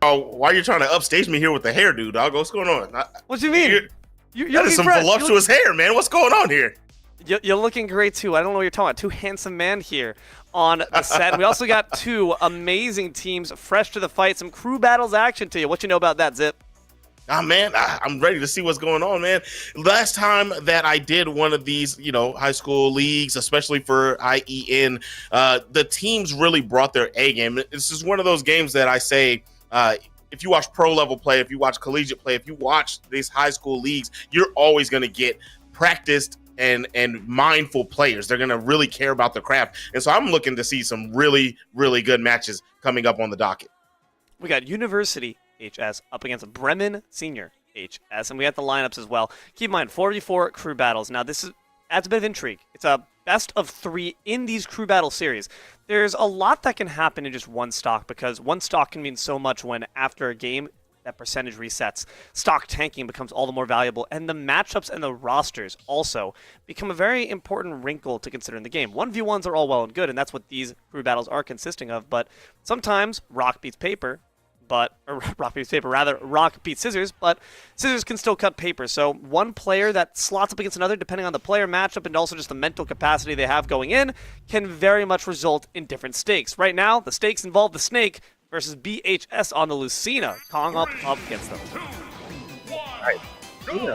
all, why are you trying to upstage me here with the hairdo, dog? What's going on? What do you mean? That is some voluptuous hair, man. What's going on here? You're looking great, too. I don't know what you're talking about. Two handsome men here on the set. We also got two amazing teams fresh to the fight. Some crew battles action to you. What you know about that, Zip? Man, I'm ready to see what's going on, man. Last time that I did one of these, high school leagues, especially for IEN, the teams really brought their A game. This is one of those games that I say, if you watch pro level play, if you watch collegiate play, if you watch these high school leagues, you're always going to get practiced and mindful players. They're going to really care about the craft. And so I'm looking to see some really, really good matches coming up on the docket. We got University HS up against Bremen Senior HS, and we got the lineups as well. Keep in mind, 4v4 crew battles. Now, this adds a bit of intrigue. It's a best of 3 in these crew battle series. There's a lot that can happen in just one stock, because one stock can mean so much when, after a game, that percentage resets. Stock tanking becomes all the more valuable, and the matchups and the rosters also become a very important wrinkle to consider in the game. 1v1s are all well and good, and that's what these crew battles are consisting of, but sometimes rock beats paper, rock beats scissors, but scissors can still cut paper. So one player that slots up against another, depending on the player matchup and also just the mental capacity they have going in, can very much result in different stakes. Right now, the stakes involve the Snake versus BHS on the Lucina. Kong up against them. Right. It's been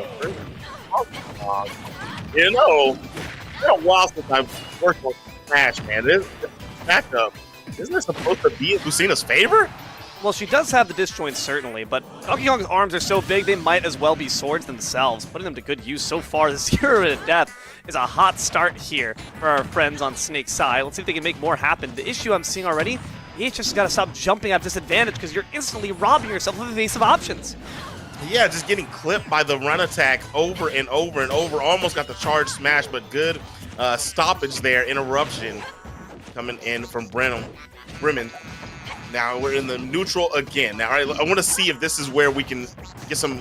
a while since I've worked on Smash, man. This matchup, isn't it supposed to be in Lucina's favor? Well, she does have the disjoints, certainly, but Donkey Kong's arms are so big they might as well be swords themselves, putting them to good use so far. The Zero to Death is a hot start here for our friends on Snake's side. Let's see if they can make more happen. The issue I'm seeing already, EHS has got to stop jumping at disadvantage because you're instantly robbing yourself of evasive options. Yeah, just getting clipped by the run attack over and over and over. Almost got the charge smash, but good stoppage there. Interruption coming in from Bremen. Now we're in the neutral again. Now, all right, I want to see if this is where we can get some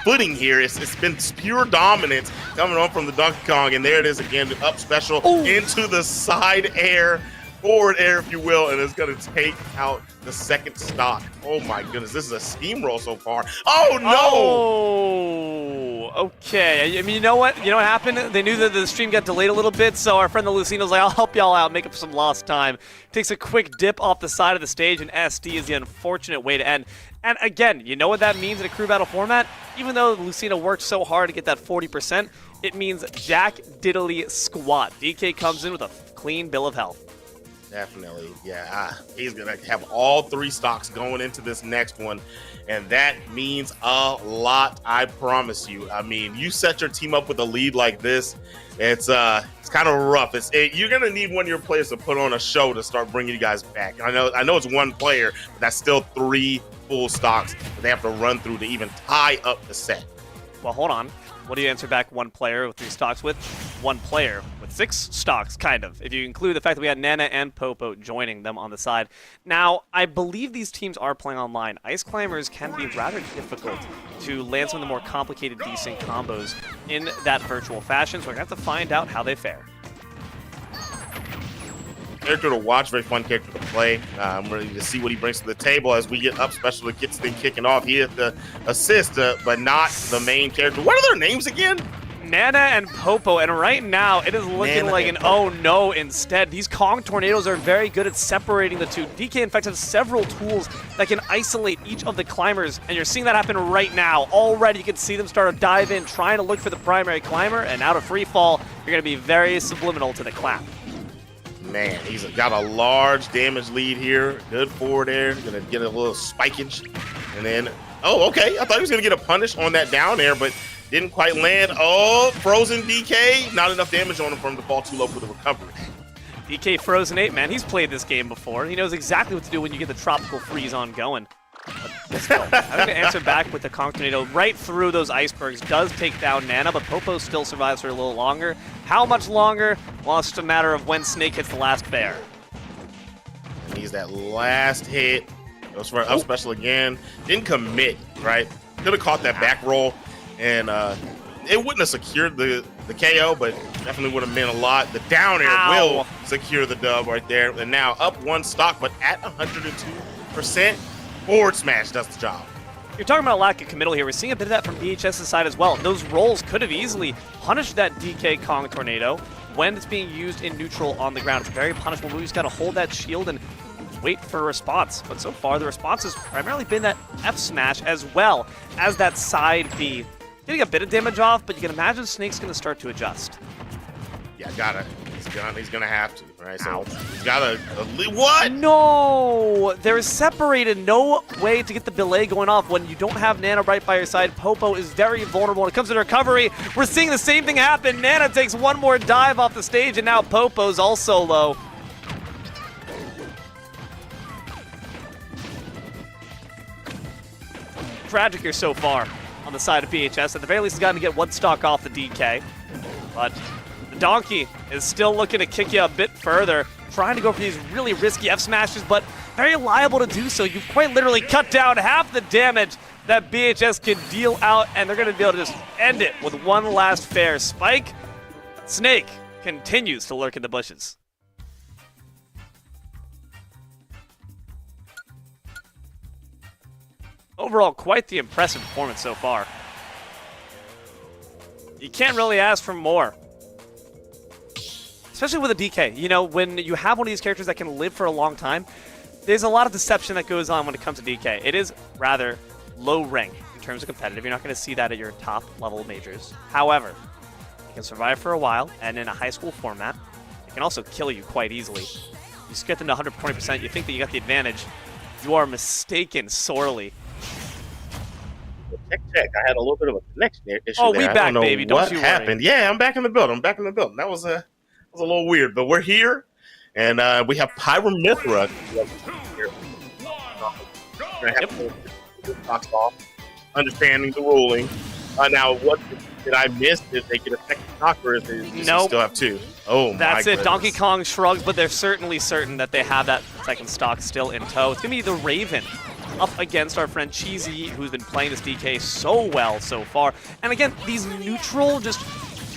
footing here. It's been pure dominance coming on from the Donkey Kong, and there it is again, up special into the side air, forward air, if you will, and it's going to take out the second stock. Oh my goodness, this is a steamroll so far. Oh no! Oh, okay. I mean, you know what? You know what happened? They knew that the stream got delayed a little bit, so our friend the Lucino's like, I'll help y'all out, make up some lost time. Takes a quick dip off the side of the stage, and SD is the unfortunate way to end. And again, you know what that means in a crew battle format? Even though Lucina worked so hard to get that 40%, it means Jack Diddly Squat. DK comes in with a clean bill of health. Definitely, yeah. He's going to have all 3 stocks going into this next one, and that means a lot, I promise you. I mean, you set your team up with a lead like this, it's kind of rough. You're going to need one of your players to put on a show to start bringing you guys back. I know it's one player, but that's still 3 full stocks that they have to run through to even tie up the set. Well, hold on. What do you answer back one player with 3 stocks with? One player with 6 stocks, kind of, if you include the fact that we had Nana and Popo joining them on the side. Now, I believe these teams are playing online. Ice Climbers can be rather difficult to land some of the more complicated desync combos in that virtual fashion, so we're going to have to find out how they fare. Character to watch, very fun character to play. I'm ready to see what he brings to the table as we get up special to get this thing kicking off. He hit the assist, but not the main character. What are their names again? Nana and Popo, and right now it is looking Nana like an oh no instead. These Kong tornadoes are very good at separating the two. DK in fact has several tools that can isolate each of the climbers, and you're seeing that happen right now. Already you can see them start to dive in, trying to look for the primary climber, and out of free fall, you're going to be very subliminal to the clap. Man, he's got a large damage lead here. Good forward air. Gonna get a little spikage. And then, oh, okay. I thought he was gonna get a punish on that down air, but didn't quite land. Oh, frozen DK. Not enough damage on him for him to fall too low for the recovery. DK Frozen 8, man, he's played this game before. He knows exactly what to do when you get the tropical freeze on going. But still, I'm going to answer back with the Kong Tornado right through those icebergs. Does take down Nana, but Popo still survives for a little longer. How much longer? Well, it's just a matter of when Snake hits the last bear. He's that last hit. Goes for an up special again. Didn't commit, right? Could have caught that back roll, and it wouldn't have secured the KO, but definitely would have meant a lot. The down air will secure the dub right there. And now up 1 stock, but at 102%. Forward smash does the job. You're talking about a lack of committal here. We're seeing a bit of that from BHS's side as well. Those rolls could have easily punished that DK Kong tornado when it's being used in neutral on the ground. It's a very punishable move. You just got to hold that shield and wait for a response. But so far, the response has primarily been that F smash as well as that side B. Getting a bit of damage off, but you can imagine Snake's going to start to adjust. Yeah, gotta. He's gonna have to, right? So he's gotta. What? No! They're separated. No way to get the delay going off when you don't have Nana right by your side. Popo is very vulnerable when it comes to recovery. We're seeing the same thing happen. Nana takes one more dive off the stage, and now Popo's also low. Tragic here so far on the side of BHS. At the very least, he's got to get one stock off the DK. But the Donkey is still looking to kick you a bit further, trying to go for these really risky F smashes, but very liable to do so. You've quite literally cut down half the damage that BHS can deal out, and they're going to be able to just end it with one last fair spike. Snake continues to lurk in the bushes. Overall, quite the impressive performance so far. You can't really ask for more. Especially with a DK. You know, when you have one of these characters that can live for a long time, there's a lot of deception that goes on when it comes to DK. It is rather low rank in terms of competitive. You're not going to see that at your top level majors. However, you can survive for a while, and in a high school format, it can also kill you quite easily. You just get them to 120%, you think that you got the advantage. You are mistaken sorely. Check. I had a little bit of a connection issue. Oh, there. we back, baby. Don't you worry. What happened? Yeah, I'm back in the building. That was a little weird, but we're here, and we have Pyramithra. Yep. Off, understanding the ruling. Now, what did I miss? Did they get a second stock, or is it nope. Still have two? Oh, that's my it. goodness. Donkey Kong shrugs, but they're certainly certain that they have that second stock still in tow. It's going to be the Raven up against our friend Cheesy, who's been playing this DK so well so far. And again, these neutral, just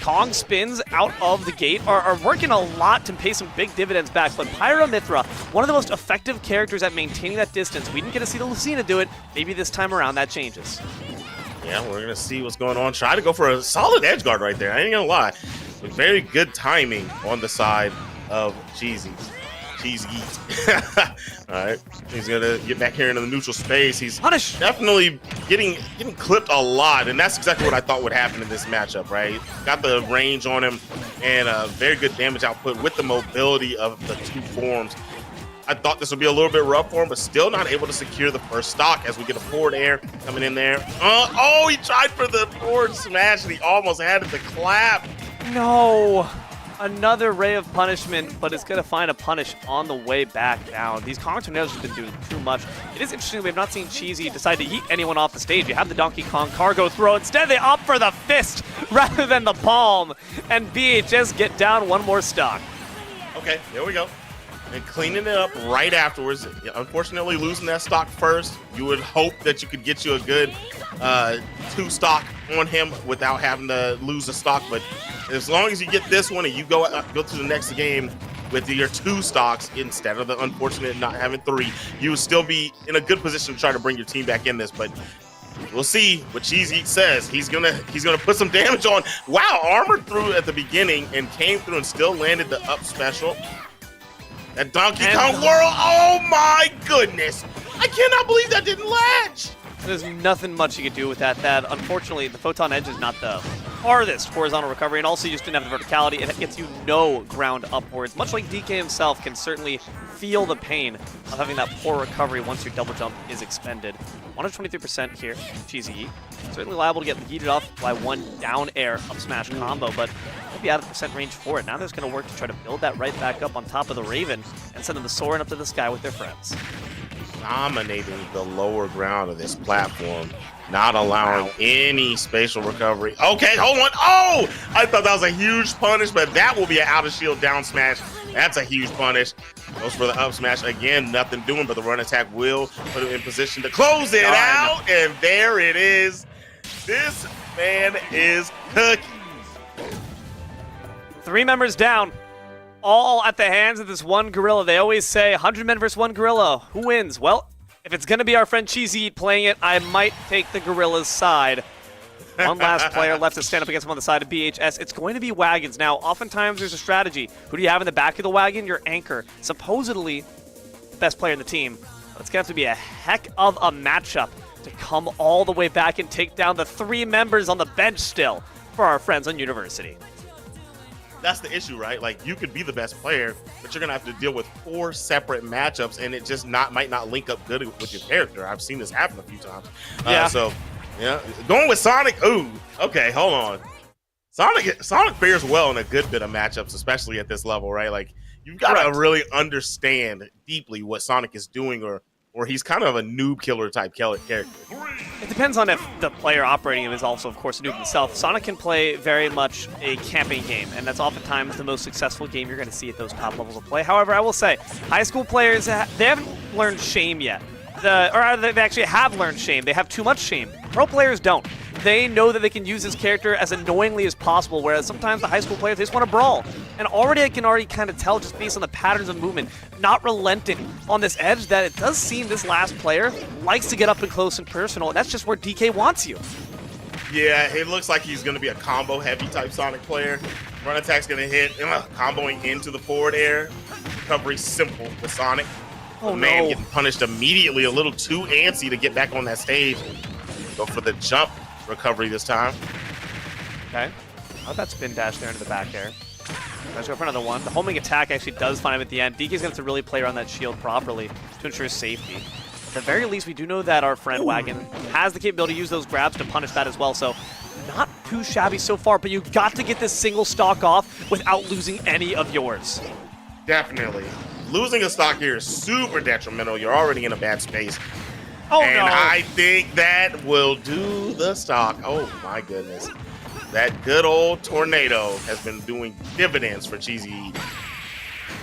Kong spins out of the gate are working a lot to pay some big dividends back. But Pyramithra, one of the most effective characters at maintaining that distance. We didn't get to see the Lucina do it. Maybe this time around that changes. Yeah, we're going to see what's going on. Try to go for a solid edge guard right there. I ain't going to lie. With very good timing on the side of Cheesy. All right, he's gonna get back here into the neutral space. He's definitely getting clipped a lot, and that's exactly what I thought would happen in this matchup. Right, got the range on him and very good damage output with the mobility of the two forms. I thought this would be a little bit rough for him, but still not able to secure the first stock as we get a forward air coming in there. Oh, he tried for the forward smash, and he almost had it to clap. No. Another ray of punishment, but it's going to find a punish on the way back down. These Kong tornadoes have been doing too much. It is interesting we have not seen Cheesy decide to yeet anyone off the stage. You have the Donkey Kong cargo throw. Instead, they opt for the fist rather than the palm. And BHS get down one more stock. Okay, there we go. And cleaning it up right afterwards. Unfortunately, losing that stock first, you would hope that you could get you a good two stock on him without having to lose a stock. But as long as you get this one and you go to the next game with your two stocks instead of the unfortunate not having three, you would still be in a good position to try to bring your team back in this. But we'll see what Cheesy says. He's gonna put some damage on. Wow, armored through at the beginning and came through and still landed the up special. That Donkey Kong World, oh my goodness. I cannot believe that didn't latch. There's nothing much you could do with that. Unfortunately, the Photon Edge is not the farthest horizontal recovery, and also you just didn't have the verticality. It gets you no ground upwards. Much like DK himself can certainly feel the pain of having that poor recovery once your double jump is expended. 123% here, Cheesy. Certainly liable to get yeeted off by one down air up smash combo, but he'll be out of percent range for it. Now there's going to work to try to build that right back up on top of the Raven and send them soaring up to the sky with their friends. Dominating the lower ground of this platform, not allowing any spatial recovery. Okay, hold on. Oh, I thought that was a huge punish, but that will be an out of shield down smash. That's a huge punish. Goes for the up smash again, nothing doing, but the run attack will put him in position to close it out, and there it is. This man is cooking. 3 members down. All at the hands of this one gorilla. They always say 100 men versus one gorilla. Who wins? Well, If it's going to be our friend Cheesy Eat playing it, I might take the Gorilla's side. One last player left to stand up against him on the side of BHS. It's going to be Wagons. Now, oftentimes there's a strategy. Who do you have in the back of the wagon? Your anchor. Supposedly, best player in the team. It's going to have to be a heck of a matchup to come all the way back and take down the 3 members on the bench still for our friends on University. That's the issue, right? Like, you could be the best player, but you're going to have to deal with 4 separate matchups, and it just might not link up good with your character. I've seen this happen a few times. Yeah, going with Sonic. Ooh, okay, hold on. Sonic fares well in a good bit of matchups, especially at this level, right? Like, you've got to really understand deeply what Sonic is doing, or he's kind of a noob killer type character. It depends on if the player operating him is also, of course, a noob himself. Sonic can play very much a camping game, and that's oftentimes the most successful game you're going to see at those top levels of play. However, I will say, high school players, they haven't learned shame yet. They actually have learned shame. They have too much shame. Pro players don't. They know that they can use this character as annoyingly as possible, whereas sometimes the high school players, they just want to brawl. And I can already kind of tell just based on the patterns of movement, not relenting on this edge, that it does seem this last player likes to get up and close and personal, and that's just where DK wants you. Yeah, it looks like he's going to be a combo-heavy type Sonic player. Run attack's going to hit, comboing into the forward air. Recovery simple with Sonic. Oh, man, no. Getting punished immediately, a little too antsy to get back on that stage. Go for the jump recovery this time. Okay. How'd that spin dash there into the back air? Let's go for another one. The homing attack actually does find him at the end. DK's going to have to really play around that shield properly to ensure safety. At the very least, we do know that our friend Wagon has the capability to use those grabs to punish that as well, so not too shabby so far, but you got to get this single stock off without losing any of yours. Definitely. Losing a stock here is super detrimental. You're already in a bad space. Oh, and no. I think that will do the stock. Oh, my goodness. That good old tornado has been doing dividends for Cheesy Eat.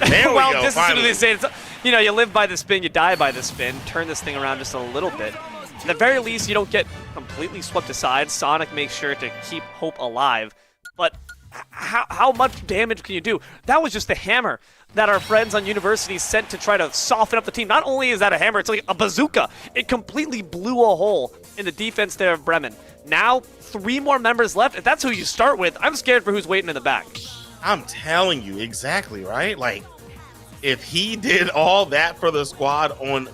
There we well, go, this finally. is what they say. You live by the spin, you die by the spin. Turn this thing around just a little bit. At the very least, you don't get completely swept aside. Sonic makes sure to keep hope alive. But how much damage can you do? That was just the hammer that our friends on University sent to try to soften up the team. Not only is that a hammer, it's like a bazooka. It completely blew a hole in the defense there of Bremen. Now, 3 more members left. If that's who you start with, I'm scared for who's waiting in the back. I'm telling you, exactly, right? Like, if he did all that for the squad on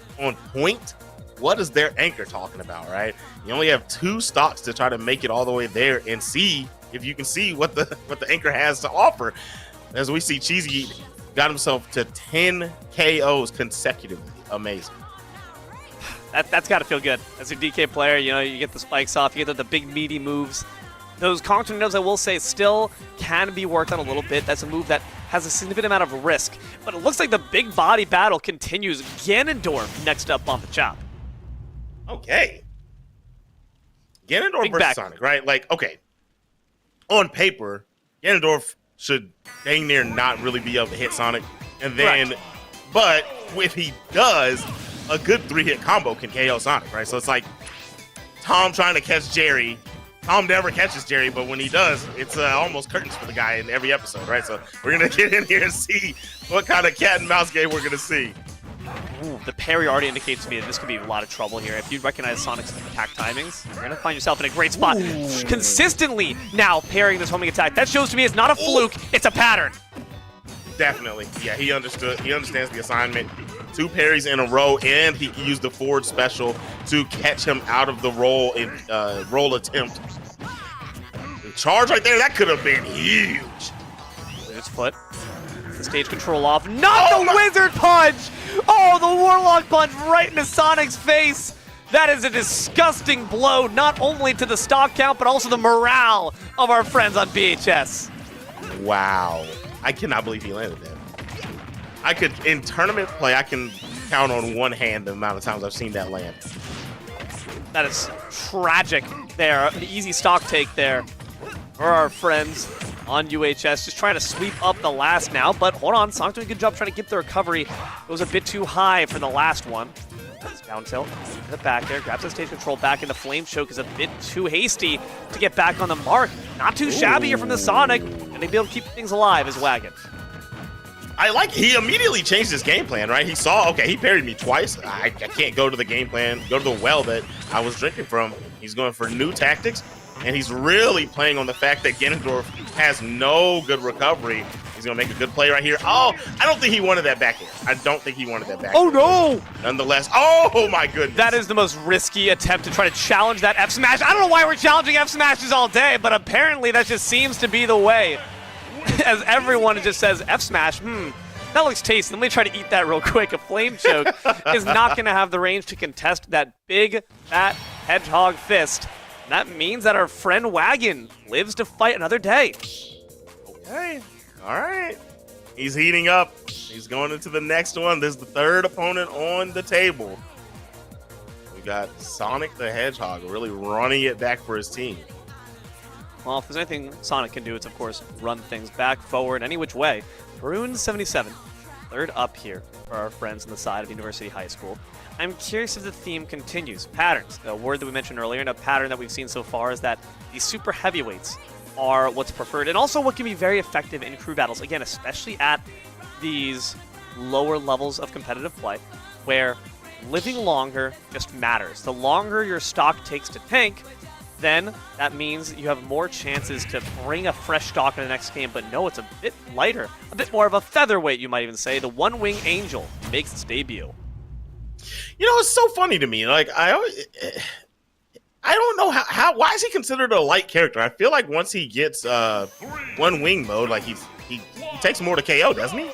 point, what is their anchor talking about, right? You only have 2 stocks to try to make it all the way there and see if you can see what the anchor has to offer. As we see, Cheesy got himself to 10 KOs consecutively. Amazing. That's got to feel good. As a DK player, you get the spikes off, you get the big meaty moves. Those counter tornadoes, I will say, still can be worked on a little bit. That's a move that has a significant amount of risk. But it looks like the big body battle continues. Ganondorf next up on the chop. Okay. Ganondorf Big versus back. Sonic, right? Like, okay. On paper, Ganondorf should dang near not really be able to hit Sonic. And then, Correct. but if he does, a good 3-hit combo can KO Sonic, right? So it's like Tom trying to catch Jerry. Tom never catches Jerry, but when he does, it's almost curtains for the guy in every episode, right? So we're going to get in here and see what kind of cat and mouse game we're going to see. Ooh, the parry already indicates to me that this could be a lot of trouble here. If you recognize Sonic's attack timings, you're going to find yourself in a great spot. Ooh. Consistently now parrying this homing attack. That shows to me it's not a fluke, it's a pattern. Definitely. Yeah, he understood. He understands the assignment. 2 parries in a row, and he used the forward special to catch him out of the roll attempt. The charge right there, that could have been huge. His foot. The stage control off. Not the wizard punch! Oh, the warlock punch right into Sonic's face. That is a disgusting blow, not only to the stock count, but also the morale of our friends on BHS. Wow. I cannot believe he landed that. In tournament play, I can count on one hand the amount of times I've seen that land. That is tragic there. An easy stock take there for our friends on UHS. Just trying to sweep up the last now, but hold on. Sonic doing a good job trying to get the recovery. It was a bit too high for the last one. That's down tilt. To the back there. Grabs the stage control back, and the flame choke is a bit too hasty to get back on the mark. Not too shabby here from the Sonic, and they be able to keep things alive as Wagon. I like he immediately changed his game plan, right? He saw, okay, he parried me twice. I can't go to the game plan, go to the well that I was drinking from. He's going for new tactics, and he's really playing on the fact that Ganondorf has no good recovery. He's going to make a good play right here. Oh, I don't think he wanted that back air. I don't think he wanted that back Oh, air. no! Nonetheless, oh my goodness. That is the most risky attempt to try to challenge that F smash. I don't know why we're challenging F smashes all day, but apparently that just seems to be the way. As everyone just says, F smash, that looks tasty. Let me try to eat that real quick. A flame choke is not going to have the range to contest that big, fat hedgehog fist. And that means that our friend Wagon lives to fight another day. Okay. All right. He's heating up. He's going into the next one. This is the third opponent on the table. We got Sonic the Hedgehog really running it back for his team. Well, if there's anything Sonic can do, it's, of course, run things back, forward, any which way. Maroon 77, third up here for our friends on the side of University High School. I'm curious if the theme continues. Patterns, a word that we mentioned earlier, and a pattern that we've seen so far is that these super heavyweights are what's preferred, and also what can be very effective in crew battles. Again, especially at these lower levels of competitive play, where living longer just matters. The longer your stock takes to tank, then that means you have more chances to bring a fresh stock in the next game. But no, it's a bit lighter, a bit more of a featherweight, you might even say. The One-Wing Angel makes its debut. You know, it's so funny to me. Like, I don't know how why is he considered a light character? I feel like once he gets one wing mode, like he takes more to KO, doesn't he?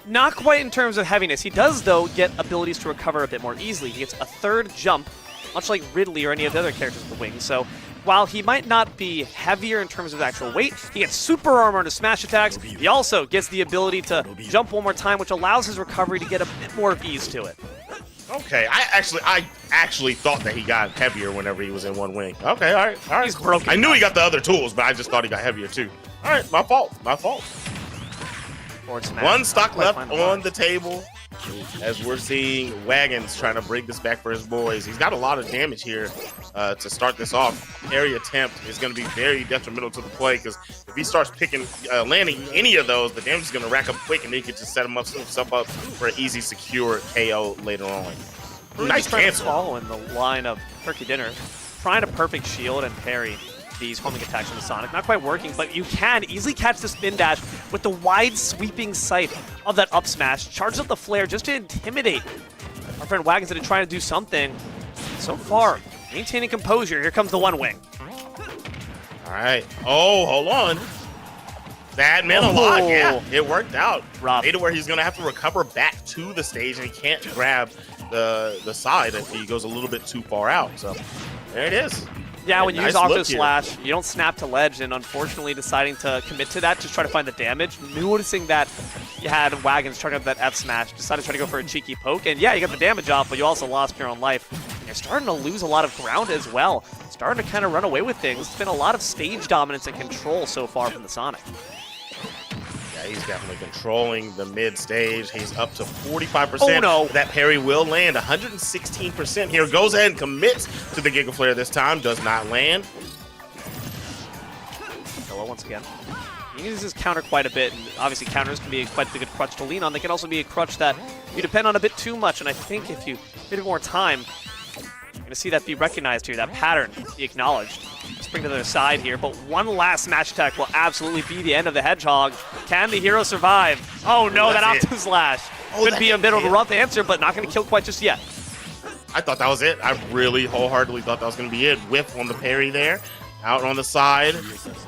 Not quite in terms of heaviness. He does, though, get abilities to recover a bit more easily. He gets a third jump, much like Ridley or any of the other characters with the wings. So while he might not be heavier in terms of actual weight, he gets super armor to smash attacks. He also gets the ability to jump one more time, which allows his recovery to get a bit more of ease to it. Okay, I actually thought that he got heavier whenever he was in one wing. Okay, all right. He's broken. I knew he got the other tools, but I just thought he got heavier too. All right, my fault. Forward smash. One stock left Find on the table as we're seeing Wagons trying to bring this back for his boys. He's got a lot of damage here to start this off. Parry attempt is going to be very detrimental to the play because if he starts landing any of those, the damage is going to rack up quick, and he could just set himself up for an easy, secure KO later on. Nice cancel. Following the line of Turkey Dinner, trying to perfect shield and parry these homing attacks from the Sonic. Not quite working, but you can easily catch the spin dash with the wide sweeping sight of that up smash. Charges up the flare just to intimidate our friend Wagons that are trying to do something. So far, maintaining composure. Here comes the one wing. All right. Oh, hold on. That meant a lot. Yeah, it worked out. Rough. Made it where he's going to have to recover back to the stage, and he can't grab the side if he goes a little bit too far out. So there it is. Yeah, when you nice use Octo look here. Slash, you don't snap to ledge, and unfortunately deciding to commit to that, just try to find the damage. Noticing that you had Wagons trying up that F smash, decided to try to go for a cheeky poke, and yeah, you got the damage off, but you also lost your own life. And you're starting to lose a lot of ground as well. Starting to kind of run away with things. It's been a lot of stage dominance and control so far from the Sonic. Yeah, he's definitely controlling the mid stage. He's up to 45%. Oh, no. That parry will land 116% here. Goes ahead and commits to the Giga Flare this time. Does not land. Hello once again. He uses his counter quite a bit, and obviously counters can be quite a good crutch to lean on. They can also be a crutch that you depend on a bit too much, and I think if you give it more time, you're going to see that be recognized here, that pattern be acknowledged. Spring to the other side here, but one last smash attack will absolutely be the end of the Hedgehog. Can the hero survive? Oh no, that That's Opto Slash could be a bit of a rough answer, but not going to kill quite just yet. I thought that was it. I really wholeheartedly thought that was going to be it. Whiff on the parry there. Out on the side.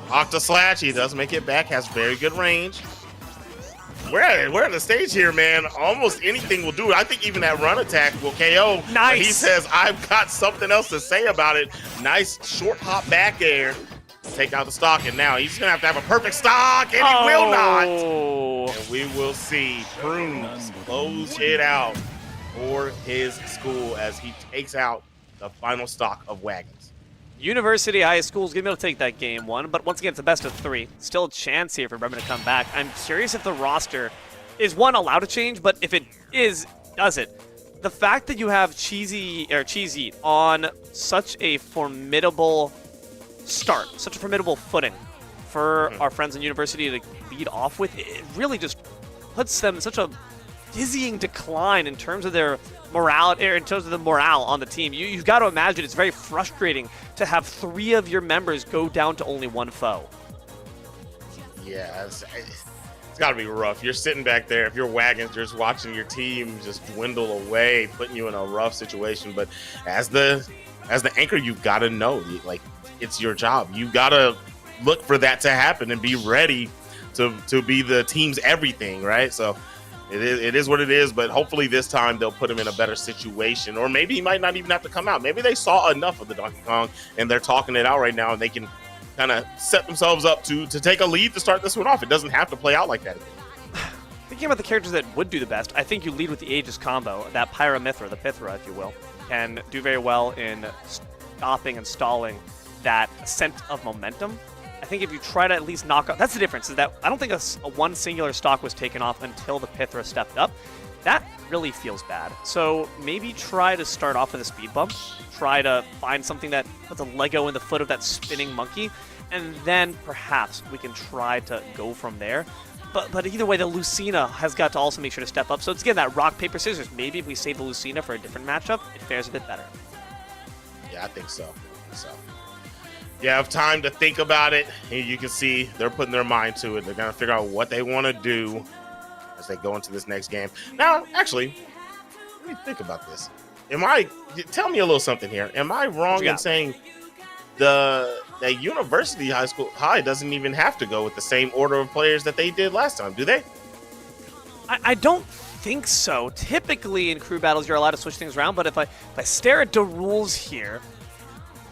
Octa Slash. He does make it back. Has very good range. We're at the stage here, man. Almost anything will do it. I think even that run attack will KO. Nice. He says, I've got something else to say about it. Nice short hop back air. Take out the stock, and now he's going to have a perfect stock, and he will not. And we will see Prunes close it out for his school as he takes out the final stock of Wagons. University High School is going to be able to take that game one, but once again, it's a best of three. Still a chance here for Bremen to come back. I'm curious if the roster is, one, allowed to change, but if it is, does it? The fact that you have Cheesy on such a formidable start, such a formidable footing for our friends in University to lead off with, it really just puts them in such a dizzying decline in terms of their morale, or in terms of the morale on the team. You've got to imagine it's very frustrating to have 3 of your members go down to only 1 foe. Yeah, it's got to be rough. You're sitting back there, if you're Wagons, just watching your team just dwindle away, putting you in a rough situation. But as the anchor, you've got to know, like, it's your job. You got to look for that to happen and be ready to be the team's everything, right? So it is what it is, but hopefully this time they'll put him in a better situation, or maybe he might not even have to come out. Maybe they saw enough of the Donkey Kong and they're talking it out right now, and they can kind of set themselves up to take a lead to start this one off. It doesn't have to play out like that again. Thinking about the characters that would do the best, I think you lead with the Aegis combo. That Pyramithra, the Pythra, if you will, can do very well in stopping and stalling that ascent of momentum. I think if you try to at least knock out, that's the difference, is that I don't think a one singular stock was taken off until the Pythra stepped up. That really feels bad. So maybe try to start off with a speed bump, try to find something that puts a Lego in the foot of that spinning monkey, and then perhaps we can try to go from there. But either way, the Lucina has got to also make sure to step up. So it's again that rock, paper, scissors. Maybe if we save the Lucina for a different matchup, it fares a bit better. Yeah, I think so. You have time to think about it, and you can see they're putting their mind to it. They're going to figure out what they want to do as they go into this next game. Now, actually, let me think about this. Tell me a little something here. Am I wrong in saying that University High doesn't even have to go with the same order of players that they did last time, do they? I don't think so. Typically in crew battles, you're allowed to switch things around, but if I stare at the rules here,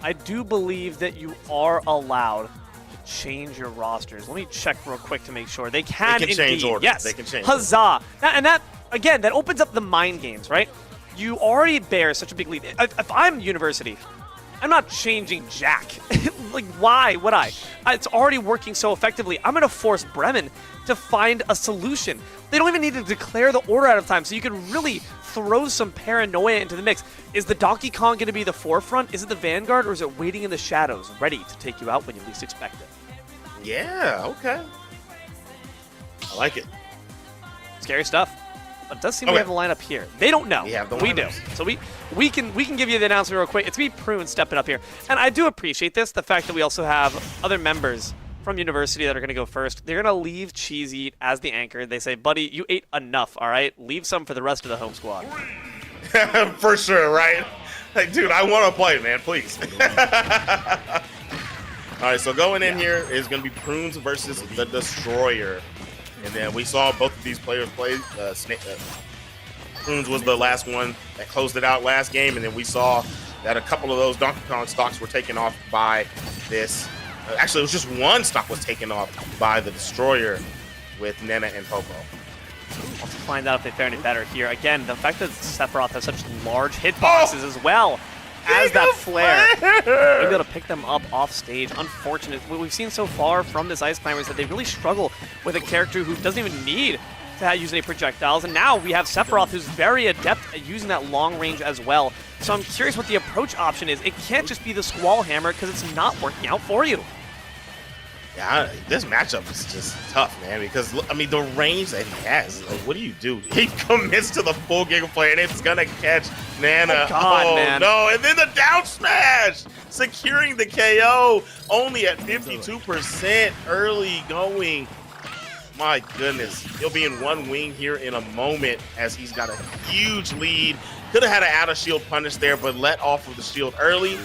I do believe that you are allowed to change your rosters. Let me check real quick to make sure. They can indeed. Change orders. Yes. They can change. Huzzah. And that, again, that opens up the mind games, right? You already bear such a big lead. If I'm University, I'm not changing Jack. Like, why would I? It's already working so effectively. I'm going to force Bremen to find a solution. They don't even need to declare the order out of time, so you can really throw some paranoia into the mix. Is the Donkey Kong going to be the forefront? Is it the Vanguard, or is it waiting in the shadows, ready to take you out when you least expect it? Yeah, okay. I like it. Scary stuff. But it does seem we have a lineup here. They don't know. We do. So we can give you the announcement real quick. It's me, Prune, stepping up here. And I do appreciate this, the fact that we also have other members from University that are going to go first. They're going to leave Cheesy as the anchor. They say, buddy, you ate enough, all right? Leave some for the rest of the home squad. For sure, right? Like, dude, I want to play, man, please. All right, so going in here is going to be Prunes versus the Destroyer. And then we saw both of these players play. Prunes was the last one that closed it out last game, and then we saw that a couple of those Donkey Kong stocks were taken off by this. Actually, it was just one stock was taken off by the Destroyer with Nena and Popo. We'll find out if they fare any better here. Again, the fact that Sephiroth has such large hitboxes as well as that flare, be able to pick them up off stage. Unfortunate. What we've seen so far from this Ice Climber is that they really struggle with a character who doesn't even need to use any projectiles. And now we have Sephiroth, who's very adept at using that long range as well. So I'm curious what the approach option is. It can't just be the Squall Hammer because it's not working out for you. Yeah, this matchup is just tough, man, because, I mean, the range that he has, like, what do you do? He commits to the full Giga Play, and it's going to catch Nana. Oh, God, man. No, and then the down smash, securing the KO, only at 52% early going. My goodness. He'll be in one wing here in a moment as he's got a huge lead. Could have had an out-of-shield punish there, but let off of the shield early.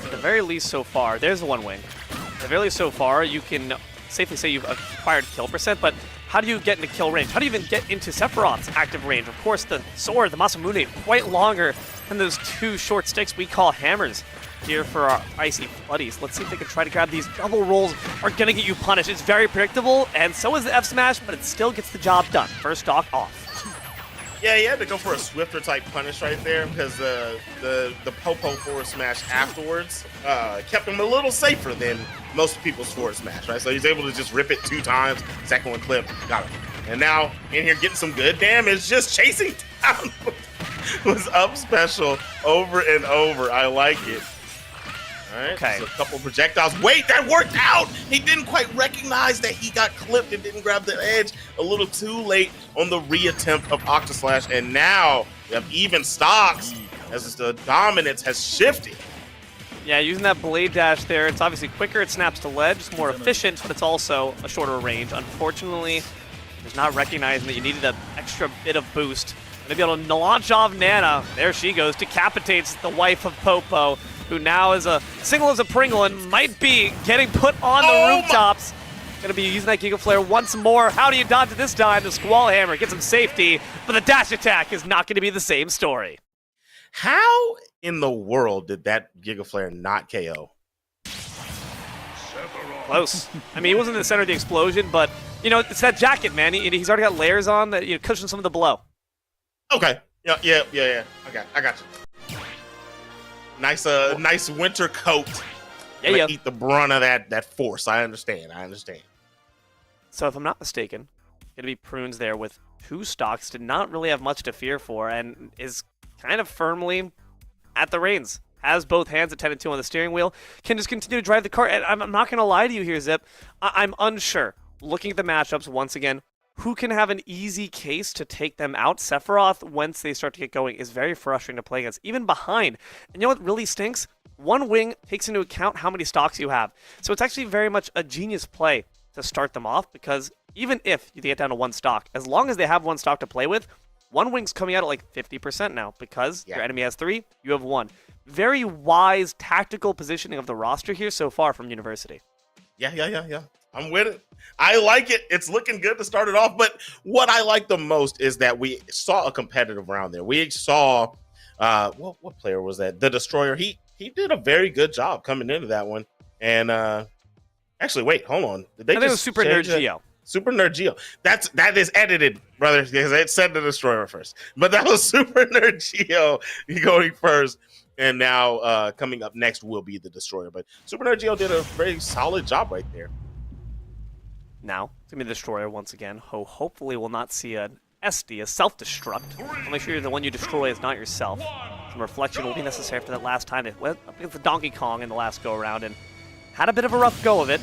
At the very least so far, there's the one wing. At the very least so far, you can safely say you've acquired kill percent, but how do you get into kill range? How do you even get into Sephiroth's active range? Of course, the sword, the Masamune, quite longer than those two short sticks we call hammers here for our icy buddies. Let's see if they can try to grab these. Double rolls are going to get you punished. It's very predictable, and so is the F smash, but it still gets the job done. First stock off. Yeah, he had to go for a swifter type punish right there because the Popo forward smash afterwards kept him a little safer than most people's forward smash, right? So he's able to just rip it 2 times, second one clip, got him. And now in here getting some good damage, just chasing down was up special over and over. I like it. All right, Okay. so a couple projectiles. Wait, that worked out. He didn't quite recognize that he got clipped and didn't grab the edge a little too late on the reattempt of Octaslash. And now we have even stocks as the dominance has shifted. Yeah, using that blade dash there, it's obviously quicker, it snaps to ledge, it's more efficient, but it's also a shorter range. Unfortunately, it's not recognizing that you needed an extra bit of boost. To be able to launch off Nana. There she goes, decapitates the wife of Popo, who now is a single as a Pringle and might be getting put on the rooftops. Gonna be using that Giga Flare once more. How do you dodge it this time? The Squall Hammer gets him safety, but the dash attack is not gonna be the same story. How in the world did that Giga Flare not KO? Close. I mean, he wasn't in the center of the explosion, but, you know, it's that jacket, man. He's already got layers on that, you know, cushion some of the blow. Okay. Yeah. Okay, I got you. Nice winter coat. Yeah. Eat the brunt of that force. I understand. So if I'm not mistaken, gonna be Prunes there with 2 stocks, did not really have much to fear for, and is kind of firmly at the reins. Has both hands at 10 and 2 on the steering wheel. Can just continue to drive the car. And I'm not gonna lie to you here, Zip. I'm unsure. Looking at the matchups once again, who can have an easy case to take them out? Sephiroth, once they start to get going, is very frustrating to play against, even behind. And you know what really stinks? One wing takes into account how many stocks you have. So it's actually very much a genius play to start them off, because even if you get down to 1 stock, as long as they have 1 stock to play with, one wing's coming out at like 50% now, because your enemy has 3, you have 1. Very wise tactical positioning of the roster here so far from University. Yeah. I'm with it. I like it. It's looking good to start it off. But what I like the most is that we saw a competitive round there. We saw, what player was that? The Destroyer. He did a very good job coming into that one. And actually, wait, hold on. Did they I think it was Super Nerd Geo. Super Nerd Geo. That is edited, brother, because it said the Destroyer first. But that was Super Nerd Geo going first. And now coming up next will be the Destroyer. But Super Nerd Geo did a very solid job right there. Now, it's going to be the Destroyer once again, who hopefully will not see an SD, a self-destruct. Make sure the one you destroy is not yourself. Some reflection will be necessary after that last time. It went up against the Donkey Kong in the last go-around and had a bit of a rough go of it.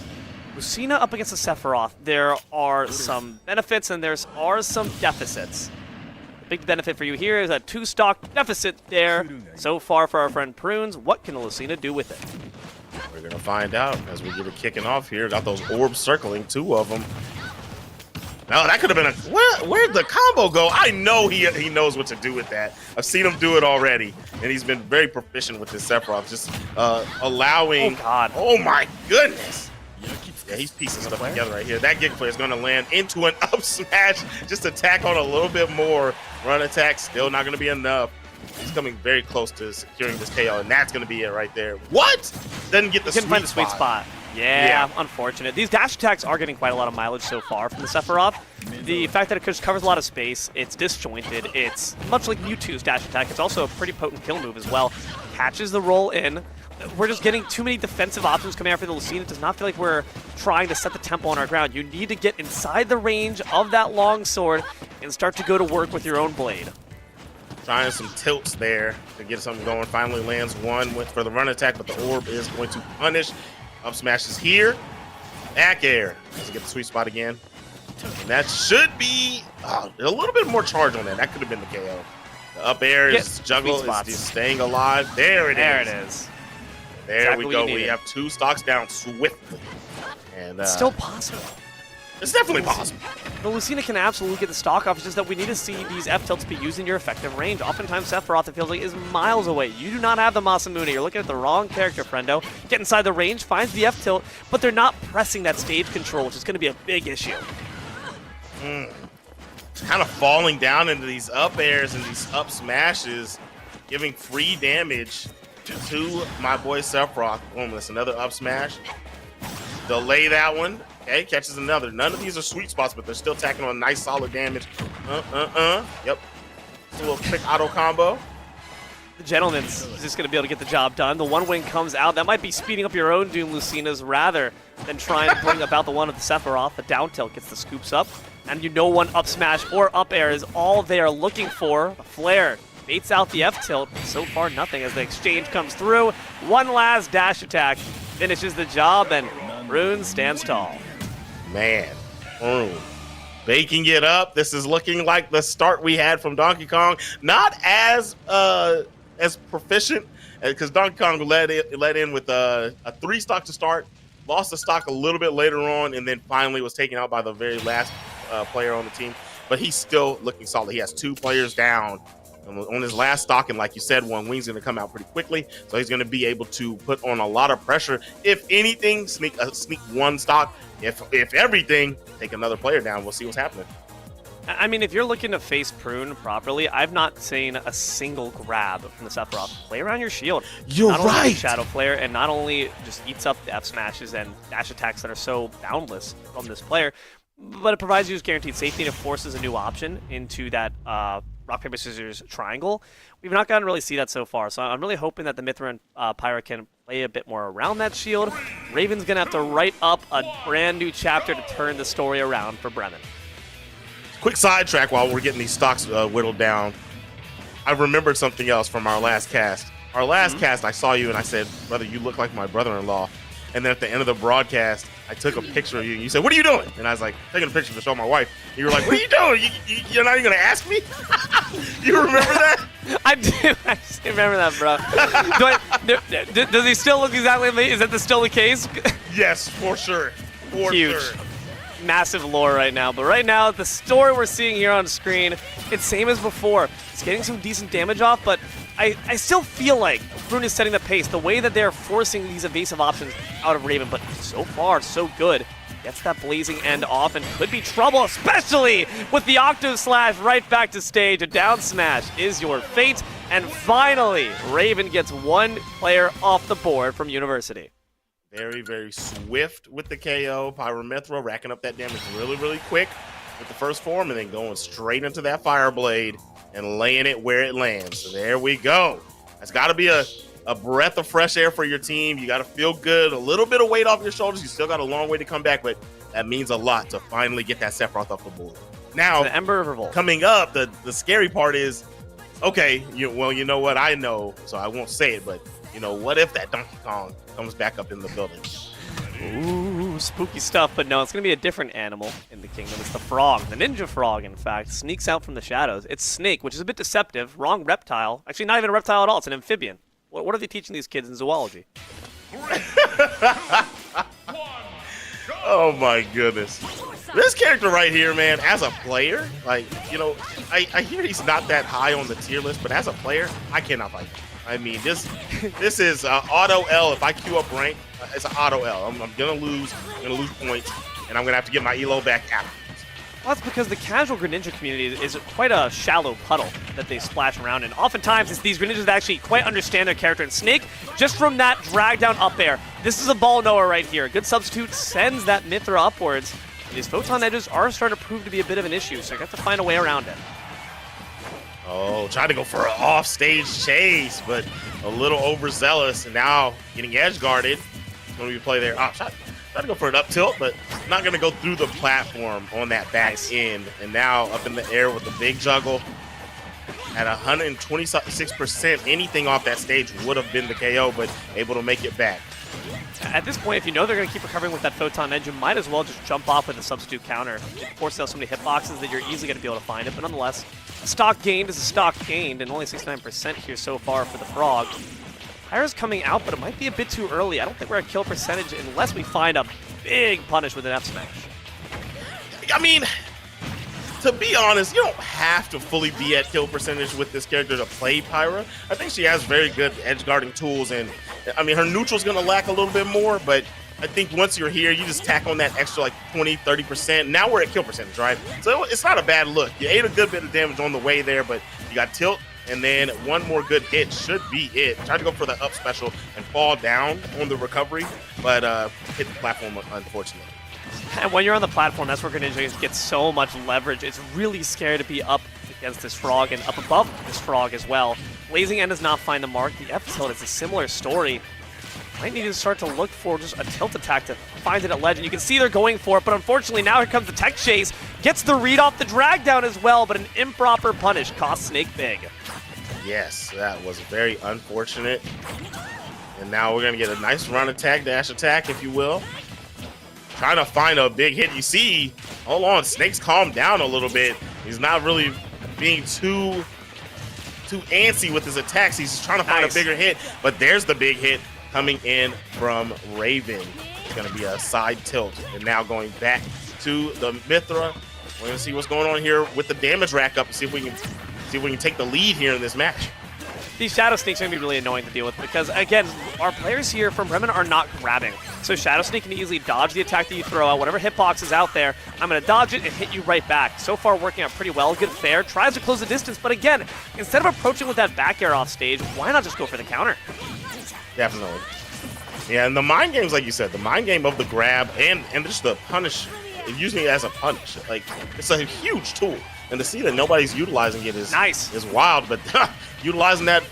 Lucina up against the Sephiroth, there are some benefits and there are some deficits. The big benefit for you here is a 2-stock deficit there. So far for our friend Prunes, what can Lucina do with it? We're going to find out as we get it kicking off here. Got those orbs circling, 2 of them. No, that could have been a... Where'd the combo go? I know he knows what to do with that. I've seen him do it already, and he's been very proficient with his Sephiroth, just allowing... Oh, God. Oh, my goodness. Yeah, he's piecing stuff together right here. That Giga Flare is going to land into an up smash. Just attack on a little bit more. Run attack, still not going to be enough. He's coming very close to securing this KO, and that's going to be it right there. What? Doesn't get the sweet spot. Yeah, unfortunate. These dash attacks are getting quite a lot of mileage so far from the Sephiroth. The fact that it just covers a lot of space, it's disjointed, it's much like Mewtwo's dash attack. It's also a pretty potent kill move as well. Catches the roll in. We're just getting too many defensive options coming after the Lucina. It does not feel like we're trying to set the tempo on our ground. You need to get inside the range of that long sword and start to go to work with your own blade. Trying some tilts there to get something going. Finally lands one for the run attack, but the orb is going to punish. Up smashes here. Back air. Doesn't get the sweet spot again. And that should be a little bit more charge on that. That could have been the KO. The up air is juggle is just staying alive. There it is. There exactly we go. We have 2 stocks down swiftly. And it's still possible. It's definitely possible. The Lucina can absolutely get the stock off. It's just that we need to see these F-tilts be used in your effective range. Oftentimes, Sephiroth, it feels like, is miles away. You do not have the Masamune. You're looking at the wrong character, friendo. Get inside the range, finds the F-tilt, but they're not pressing that stage control, which is going to be a big issue. Kind of falling down into these up airs and these up smashes, giving free damage to my boy Sephiroth. Boom, that's another up smash. Delay that one. Okay, catches another. None of these are sweet spots, but they're still tacking on nice solid damage. Yep. Just a little quick auto combo. The Gentleman's just going to be able to get the job done. The one wing comes out. That might be speeding up your own Doom Lucinas rather than trying to bring about the one of the Sephiroth. The down tilt gets the scoops up. And you know one up smash or up air is all they are looking for. A flare baits out the F-tilt. So far, nothing as the exchange comes through. One last dash attack finishes the job, and Rune stands tall. Man, Rune baking it up. This is looking like the start we had from Donkey Kong. Not as proficient, because Donkey Kong led in with a 3 stock to start, lost the stock a little bit later on, and then finally was taken out by the very last player on the team. But he's still looking solid. He has 2 players down on his last stock, and like you said, One Wing's going to come out pretty quickly, so he's going to be able to put on a lot of pressure. If anything, sneak 1 stock. If everything, take another player down. We'll see what's happening. I mean, if you're looking to face Prune properly, I've not seen a single grab from the Sephiroth. Play around your shield. You're not only right. Shadow Flare, and not only just eats up the F smashes and dash attacks that are so boundless from this player, but it provides you with guaranteed safety, and it forces a new option into that rock, paper, scissors triangle. We've not gotten to really see that so far, so I'm really hoping that the Mithra and Pyra can play a bit more around that shield. Raven's going to have to write up a brand new chapter to turn the story around for Bremen. Quick sidetrack while we're getting these stocks whittled down. I remembered something else from our last cast. Our last cast, I saw you and I said, brother, you look like my brother-in-law. And then at the end of the broadcast, I took a picture of you and you said, what are you doing? And I was like, taking a picture to show my wife. And you were like, what are you doing? You're not even going to ask me? You remember that? I do. I just remember that, bro. Does he still look exactly like me? Is that still the case? Yes, for sure. For Huge. sure. Massive lore right now. But right now, the story we're seeing here on screen, it's same as before. It's getting some decent damage off, but I still feel like Rune is setting the pace. The way that they're forcing these evasive options out of Raven, but so far, so good. Gets that blazing end off and could be trouble, especially with the Octo Slash right back to stage. A down smash is your fate. And finally, Raven gets 1 player off the board from University. Very, very swift with the KO. Pyramithra racking up that damage really, really quick with the first form and then going straight into that Fire Blade and laying it where it lands. So there we go. That's got to be a breath of fresh air for your team. You got to feel good. A little bit of weight off your shoulders. You still got a long way to come back, but that means a lot to finally get that Sephiroth off the board. Now, the Ember of Revolt. Coming up, the scary part is, okay, you know what? I know, so I won't say it, but, what if that Donkey Kong comes back up in the building? Ooh, spooky stuff, but no, it's going to be a different animal in the kingdom. It's the frog, the ninja frog, in fact, sneaks out from the shadows. It's Snake, which is a bit deceptive. Wrong reptile. Actually, not even a reptile at all. It's an amphibian. What are they teaching these kids in zoology? Oh my goodness. This character right here, man, as a player, I hear he's not that high on the tier list, but as a player, I cannot fight him. I mean, this is auto L. If I queue up rank, it's an auto L. I'm gonna lose points, and I'm gonna have to get my elo back afterwards. Well, that's because the casual Greninja community is quite a shallow puddle that they splash around in. Oftentimes, it's these Greninjas that actually quite understand their character. And Snake, just from that drag down up air, this is a ball knower right here. A good substitute sends that Mithra upwards. These photon edges are starting to prove to be a bit of an issue, so you have to find a way around it. Oh, tried to go for an off-stage chase, but a little overzealous, and now getting edge-guarded. When we play there, tried to go for an up tilt, but not going to go through the platform on that back end. And now up in the air with the big juggle. At 126%, anything off that stage would have been the KO, but able to make it back. At this point, if you know they're going to keep recovering with that Photon Edge, you might as well just jump off with a substitute counter. It forces out so many hitboxes that you're easily going to be able to find it, but nonetheless, stock gained is a stock gained, and only 69% here so far for the Frog. Pyra's coming out, but it might be a bit too early. I don't think we're at kill percentage unless we find a big punish with an F smash. I mean, to be honest, you don't have to fully be at kill percentage with this character to play Pyra. I think she has very good edge guarding tools, and I mean, her neutral's going to lack a little bit more, but I think once you're here, you just tack on that extra like 20-30%. Now we're at kill percentage, right? So it's not a bad look. You ate a good bit of damage on the way there, but you got tilt, and then one more good hit should be it. Tried to go for the up special and fall down on the recovery, but hit the platform, unfortunately. And when you're on the platform, that's where Greninja gets so much leverage. It's really scary to be up against this Frog and up above this Frog as well. Blazing End does not find the mark. The F tilt is a similar story. Might need to start to look for just a tilt attack to find it at ledge. And you can see they're going for it, but unfortunately now here comes the tech chase. Gets the read off the drag down as well, but an improper punish costs Snake big. Yes, that was very unfortunate. And now we're going to get a nice run attack, dash attack, if you will. Trying to find a big hit. You see, hold on, Snake's calmed down a little bit. He's not really being too antsy with his attacks. He's just trying to find a bigger hit. But there's the big hit coming in from Raven. It's going to be a side tilt. And now going back to the Mithra. We're going to see what's going on here with the damage rack up and see if we can take the lead here in this match. These Shadow Sneaks are going to be really annoying to deal with because, again, our players here from Bremen are not grabbing. So Shadow Sneak can easily dodge the attack that you throw out. Whatever hitbox is out there, I'm going to dodge it and hit you right back. So far, working out pretty well. Good fair. Tries to close the distance, but again, instead of approaching with that back air off stage, why not just go for the counter? Definitely. Yeah, and the mind games, like you said, the mind game of the grab and just the punish, using it as a punish. Like, it's a huge tool. And to see that nobody's utilizing it is nice. Is wild, but utilizing that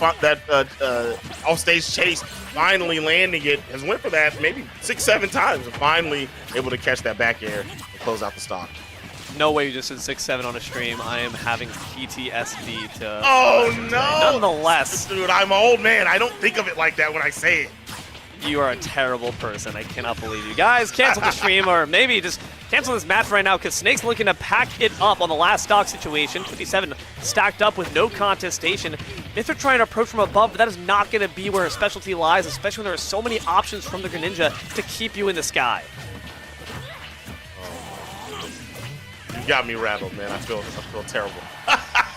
offstage chase, finally landing it, has went for that maybe 6-7 times, and finally able to catch that back air and close out the stock. No way you just said 6-7 on a stream. I am having PTSD to... Oh, no! Nonetheless. Dude, I'm an old man. I don't think of it like that when I say it. You are a terrible person. I cannot believe you. Guys, cancel the stream or maybe just cancel this match right now because Snake's looking to pack it up on the last stock situation. 57 stacked up with no contestation. Mithra trying to approach from above, but that is not going to be where her specialty lies, especially when there are so many options from the Greninja to keep you in the sky. You got me rattled, man. I feel terrible.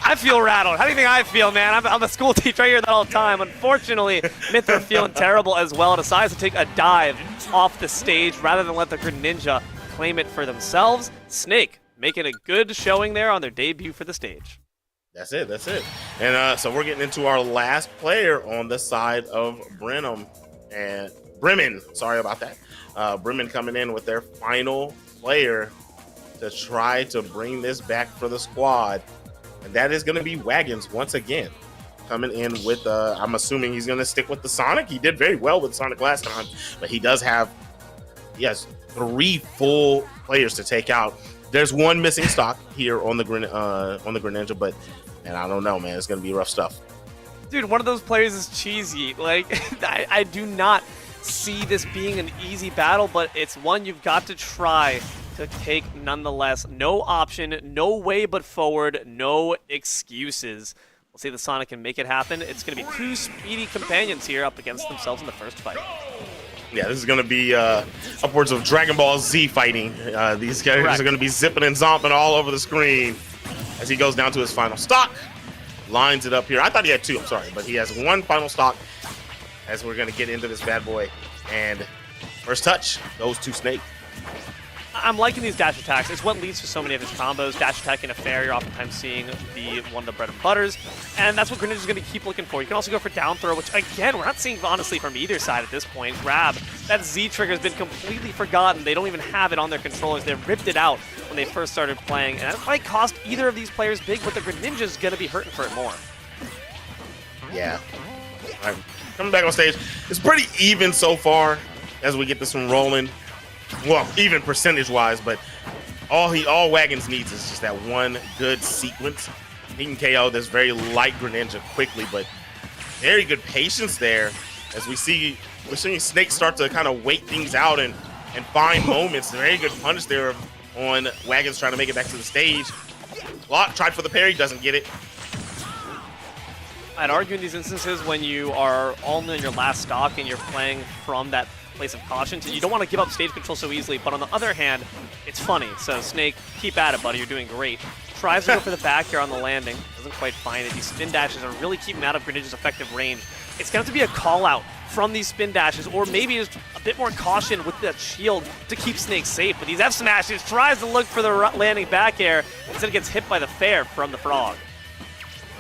I feel rattled. How do you think I feel, man? I'm a school teacher. I hear that all the time. Unfortunately, Mithra feeling terrible as well. Decides to take a dive off the stage rather than let the Greninja claim it for themselves. Snake making a good showing there on their debut for the stage. That's it. That's it. And so we're getting into our last player on the side of Bremen. Sorry about that. Bremen coming in with their final player to try to bring this back for the squad. And that is going to be Wagons once again, coming in with, I'm assuming he's going to stick with the Sonic. He did very well with Sonic last time, but he has 3 full players to take out. There's one missing stock here on the Greninja, but man, I don't know, man. It's going to be rough stuff. Dude, one of those players is cheesy. Like, I do not see this being an easy battle, but it's one you've got to try to take nonetheless. No option, no way but forward, no excuses. We'll see if the Sonic can make it happen. It's going to be 2 speedy companions here up against themselves in the first fight. Yeah, this is going to be upwards of Dragon Ball Z fighting. These guys are going to be zipping and zomping all over the screen as he goes down to his final stock. Lines it up here. I thought he had 2, I'm sorry, but he has 1 final stock as we're going to get into this bad boy. And first touch goes to Snake. I'm liking these dash attacks. It's what leads to so many of his combos. Dash attack and a fair, you're oftentimes seeing one of the bread and butters. And that's what Greninja's going to keep looking for. You can also go for down throw, which, again, we're not seeing, honestly, from either side at this point. Grab. That Z trigger has been completely forgotten. They don't even have it on their controllers. They ripped it out when they first started playing. And that might cost either of these players big, but the Greninja's going to be hurting for it more. Yeah. All right. Coming back on stage. It's pretty even so far as we get this one rolling. Well, even percentage-wise, but all Wagons needs is just that one good sequence. He can KO this very light Greninja quickly, but very good patience there as we're seeing Snake start to kind of wait things out and find moments. Very good punish there on Wagons trying to make it back to the stage. Lot tried for the parry, doesn't get it. I'd argue in these instances when you are only in your last stock and you're playing from that place of caution, so you don't want to give up stage control so easily, but on the other hand, it's funny. So Snake, keep at it, buddy. You're doing great. Tries to go for the back here on the landing. Doesn't quite find it. These spin dashes are really keeping out of Greninja's effective range. It's going to have to be a call out from these spin dashes, or maybe just a bit more caution with that shield to keep Snake safe. But these F smashes, tries to look for the landing back air, instead gets hit by the fair from the frog.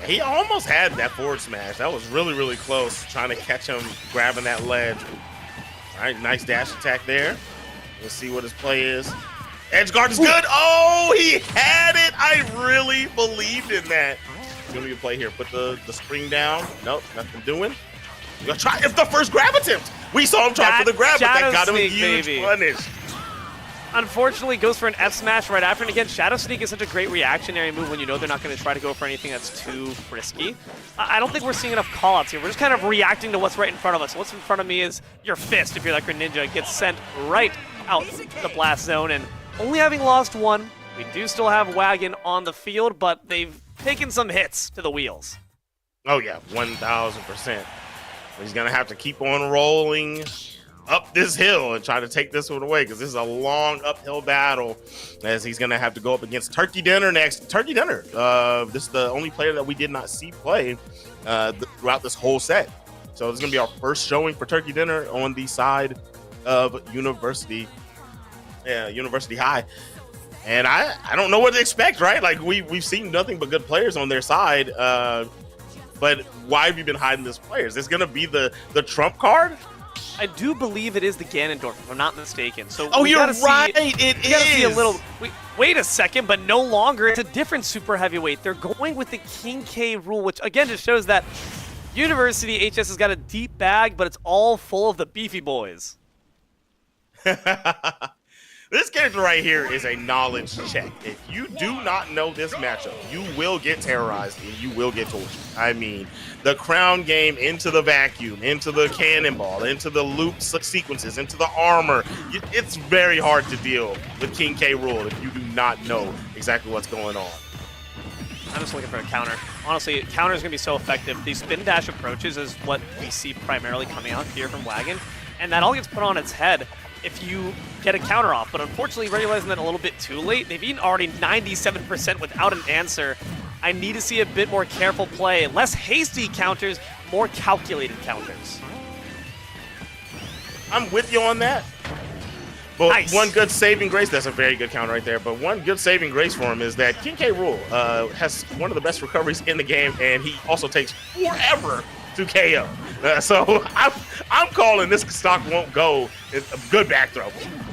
He almost had that forward smash. That was really, really close, trying to catch him grabbing that ledge. All right, nice dash attack there. Let's see what his play is. Edge guard is good. Oh, he had it. I really believed in that. He's going to be a play here. Put the spring down. Nope, nothing doing. You're going to try. It's the first grab attempt. We saw him try for the grab, but that got him a huge punish. unfortunately goes for an F smash right after, and again, Shadow Sneak is such a great reactionary move when you know they're not going to try to go for anything that's too risky. I don't think we're seeing enough callouts here. We're just kind of reacting to what's right in front of us. What's in front of me is your fist, if you're like a ninja, gets sent right out the blast zone, and only having lost one, we do still have Wagon on the field, but they've taken some hits to the wheels. Oh yeah, 1,000%. He's gonna have to keep on rolling up this hill and try to take this one away, because this is a long uphill battle, as he's gonna have to go up against Turkey Dinner next. Turkey Dinner, this is the only player that we did not see play throughout this whole set. So this is gonna be our first showing for Turkey Dinner on the side of University High. And I don't know what to expect, right? Like we've seen nothing but good players on their side. But why have you been hiding this player? Is this gonna be the trump card? I do believe it is the Ganondorf, if I'm not mistaken. So oh, you're right. It is. See a little. Wait a second, but no longer. It's a different super heavyweight. They're going with the King K rule, which again just shows that University HS has got a deep bag, but it's all full of the beefy boys. This character right here is a knowledge check. If you do not know this matchup, you will get terrorized and you will get tortured. I mean, the crown game into the vacuum, into the cannonball, into the loop sequences, into the armor. It's very hard to deal with King K rule if you do not know exactly what's going on. I'm just looking for a counter. Honestly, counter is going to be so effective. These spin dash approaches is what we see primarily coming out here from Wagon, and that all gets put on its head if you get a counter off. But unfortunately, realizing that a little bit too late, they've eaten already 97% without an answer. I need to see a bit more careful play. Less hasty counters, more calculated counters. I'm with you on that. But nice. One good saving grace, that's a very good counter right there, but one good saving grace for him is that King K Rool has one of the best recoveries in the game, and he also takes forever to KO. So I'm calling this stock won't go. It's a good back throw.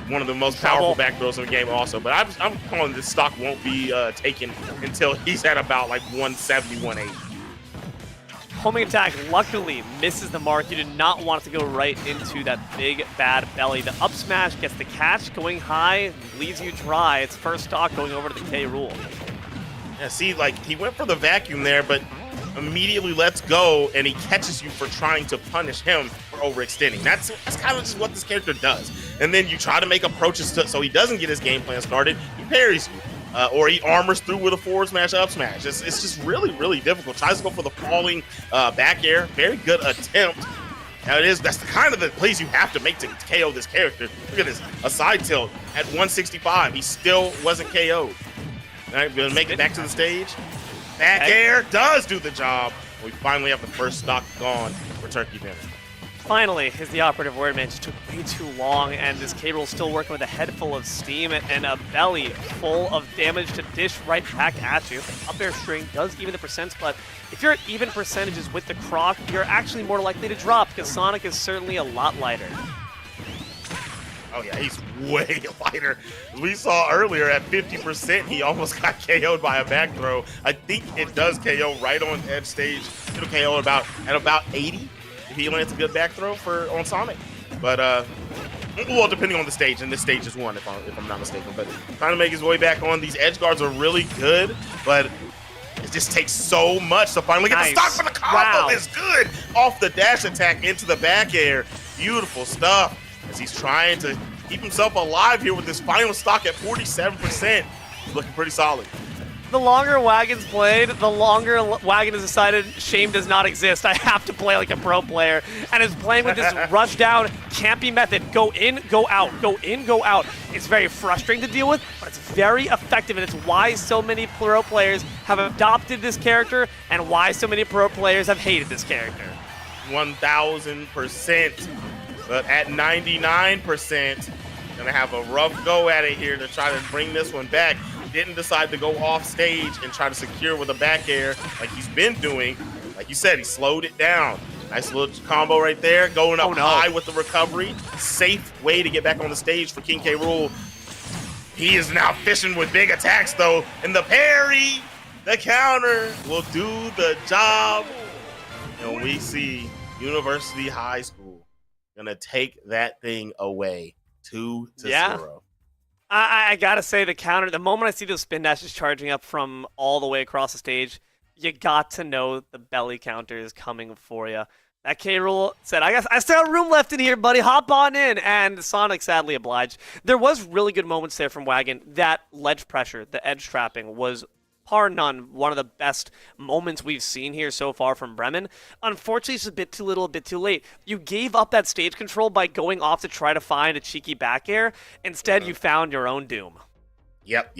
One of the most powerful back throws in the game also. But I'm calling this stock won't be taken until he's at about like 170, 180. Homing attack luckily misses the mark. You did not want it to go right into that big bad belly. The up smash gets the catch going high, leaves you dry. It's first stock going over to the K Rool. Yeah, see, like he went for the vacuum there, but immediately lets go, and he catches you for trying to punish him for overextending. That's kind of just what this character does. And then you try to make approaches so he doesn't get his game plan started. He parries you. Or he armors through with a forward smash, up smash. It's just really, really difficult. Tries to go for the falling back air. Very good attempt. Now that's the kind of the plays you have to make to KO this character. Look at this, a side tilt at 165. He still wasn't KO'd. All right, gonna make it back to the stage. Back air does do the job. We finally have the first stock gone for Turkey Dinner. Finally is the operative word, man. It just took way too long, and this K Rool still working with a head full of steam and a belly full of damage to dish right back at you. Up air string does even the percents, but if you're at even percentages with the Croc, you're actually more likely to drop, because Sonic is certainly a lot lighter. Oh yeah, he's way lighter. As we saw earlier at 50%, he almost got KO'd by a back throw. I think it does KO right on edge stage. It'll KO at about 80 if he lands a good back throw on Sonic. But well, depending on the stage, and this stage is 1 if I'm not mistaken. But trying to make his way back on. These edge guards are really good, but it just takes so much to finally get the stock for the combo. It's good off the dash attack into the back air. Beautiful stuff. As he's trying to keep himself alive here with this final stock at 47%. He's looking pretty solid. The longer Wagon's played, the longer Wagon has decided shame does not exist. I have to play like a pro player, and is playing with this rush down, campy method. Go in, go out, go in, go out. It's very frustrating to deal with, but it's very effective, and it's why so many pro players have adopted this character, and why so many pro players have hated this character. 1,000%. But at 99%, gonna have a rough go at it here to try to bring this one back. Didn't decide to go off stage and try to secure with a back air like he's been doing. Like you said, he slowed it down. Nice little combo right there, going up high with the recovery. Safe way to get back on the stage for King K Rool. He is now fishing with big attacks though, and the parry, the counter will do the job. And we see University High School gonna take that thing away 2-0. I gotta say the counter. The moment I see those spin dashes charging up from all the way across the stage, you got to know the belly counter is coming for you. That K. Rool said, "I guess I still have room left in here, buddy. Hop on in." And Sonic sadly obliged. There was really good moments there from Wagon. That ledge pressure, the edge trapping was par none one of the best moments we've seen here so far from Bremen. Unfortunately, it's a bit too little, a bit too late. You gave up that stage control by going off to try to find a cheeky back air. Instead, you found your own doom. Yep.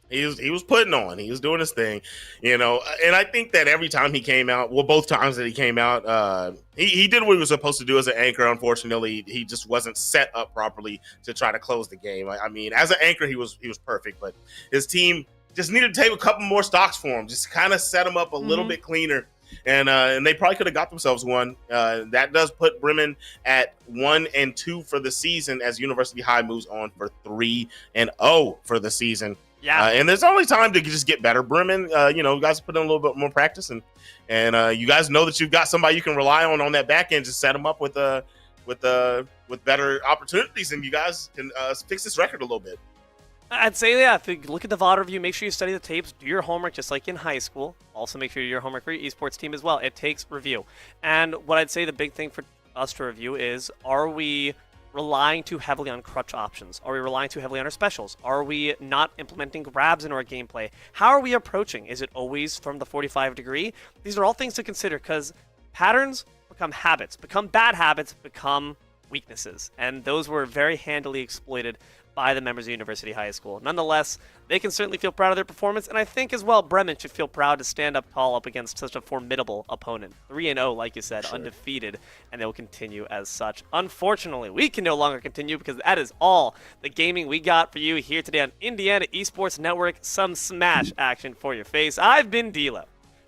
He was putting on. He was doing his thing, and I think that every time he came out, well, both times that he came out, he did what he was supposed to do as an anchor. Unfortunately, he just wasn't set up properly to try to close the game. I mean, as an anchor, he was perfect, but his team just needed to take a couple more stocks for him, just kind of set him up a little bit cleaner. And they probably could have got themselves one. That does put Bremen at 1-2 for the season as University High moves on for 3-0 for the season. Yeah. And there's only time to just get better. Bremen, you guys put in a little bit more practice, and you guys know that you've got somebody you can rely on that back end. Just set them up with better opportunities, and you guys can fix this record a little bit. I'd say, yeah, if you look at the VOD review, make sure you study the tapes, do your homework just like in high school. Also make sure you do your homework for your esports team as well. It takes review. And what I'd say the big thing for us to review is, are we relying too heavily on crutch options? Are we relying too heavily on our specials? Are we not implementing grabs into our gameplay? How are we approaching? Is it always from the 45 degree? These are all things to consider, because patterns become habits, become bad habits, become weaknesses. And those were very handily exploited by the members of University High School. Nonetheless, they can certainly feel proud of their performance, and I think as well Bremen should feel proud to stand up tall up against such a formidable opponent. 3-0, like you said, undefeated, and they will continue as such. Unfortunately, we can no longer continue because that is all the gaming we got for you here today on Indiana Esports Network. Some Smash action for your face. I've been D'Lo,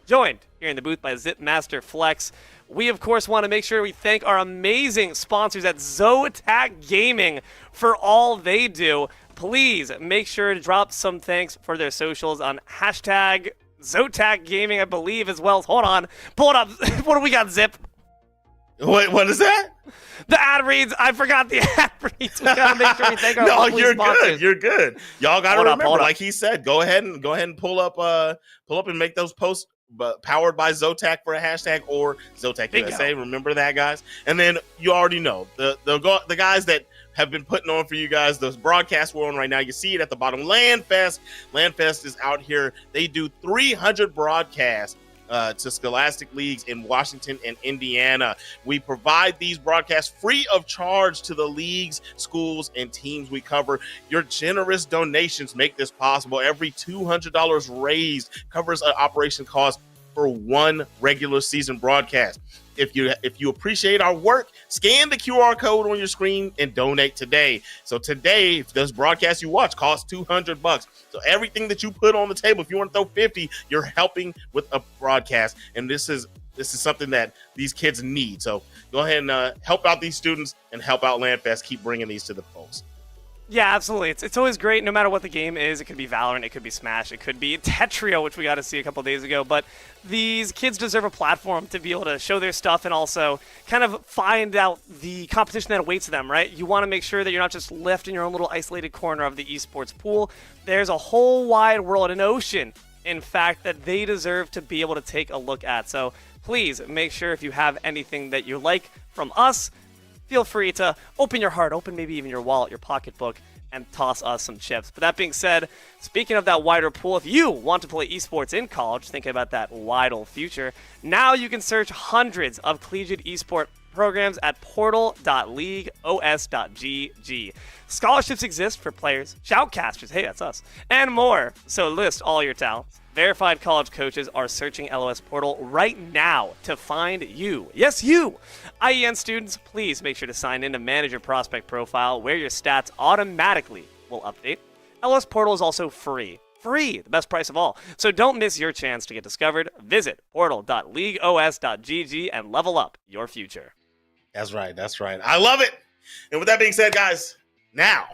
joined here in the booth by Zipmaster Flex. We, of course, want to make sure we thank our amazing sponsors at Zotac Gaming for all they do. Please make sure to drop some thanks for their socials on hashtag Zotac Gaming, I believe, as well. Hold on. Pull it up. What do we got, Zip? What is that? The ad reads. I forgot the ad reads. We got to make sure we thank our lovely sponsors. You're good. Y'all got to remember, like he said, go ahead and pull up and make those posts. But powered by Zotac for a hashtag or Zotac USA. Remember that, guys. And then you already know the guys that have been putting on for you guys the broadcast we're on right now. You see it at the bottom. Landfest is out here. They do 300 broadcasts to scholastic leagues in Washington and Indiana. We provide these broadcasts free of charge to the leagues, schools, and teams we cover. Your generous donations make this possible. Every $200 raised covers an operation cost for one regular season broadcast. If you appreciate our work, scan the QR code on your screen and donate today. So today, this broadcast you watch costs $200. So everything that you put on the table, if you want to throw 50, you're helping with a broadcast. And this is something that these kids need. So go ahead and help out these students and help out Landfest. Keep bringing these to the folks. Yeah, absolutely. It's always great, no matter what the game is. It could be Valorant, it could be Smash, it could be Tetrio, which we got to see a couple days ago. But these kids deserve a platform to be able to show their stuff and also kind of find out the competition that awaits them, right? You want to make sure that you're not just left in your own little isolated corner of the esports pool. There's a whole wide world, an ocean, in fact, that they deserve to be able to take a look at. So please make sure if you have anything that you like from us, feel free to open your heart, open maybe even your wallet, your pocketbook, and toss us some chips. But that being said, speaking of that wider pool, if you want to play esports in college, thinking about that wide old future, now you can search hundreds of collegiate esport programs at portal.leagueos.gg. Scholarships exist for players, shoutcasters, hey, that's us, and more. So list all your talents. Verified college coaches are searching LOS Portal right now to find you. Yes, you! IEN students, please make sure to sign in to manage your prospect profile where your stats automatically will update. LOS Portal is also free. Free! The best price of all. So don't miss your chance to get discovered. Visit portal.leagueos.gg and level up your future. That's right. I love it! And with that being said, guys, now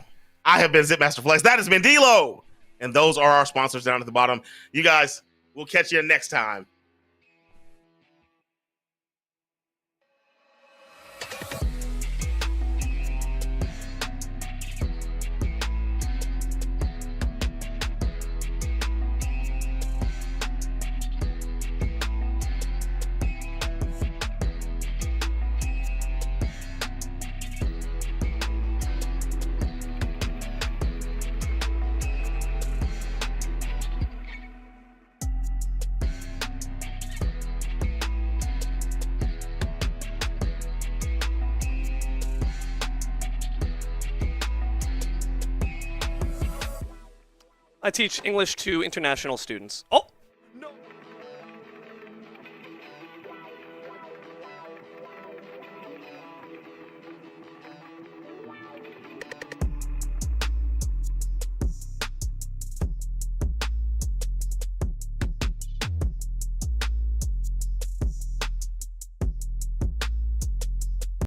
I have been Zipmaster Flex. That has been D'Lo! And those are our sponsors down at the bottom. You guys, we'll catch you next time. I teach English to international students. Oh,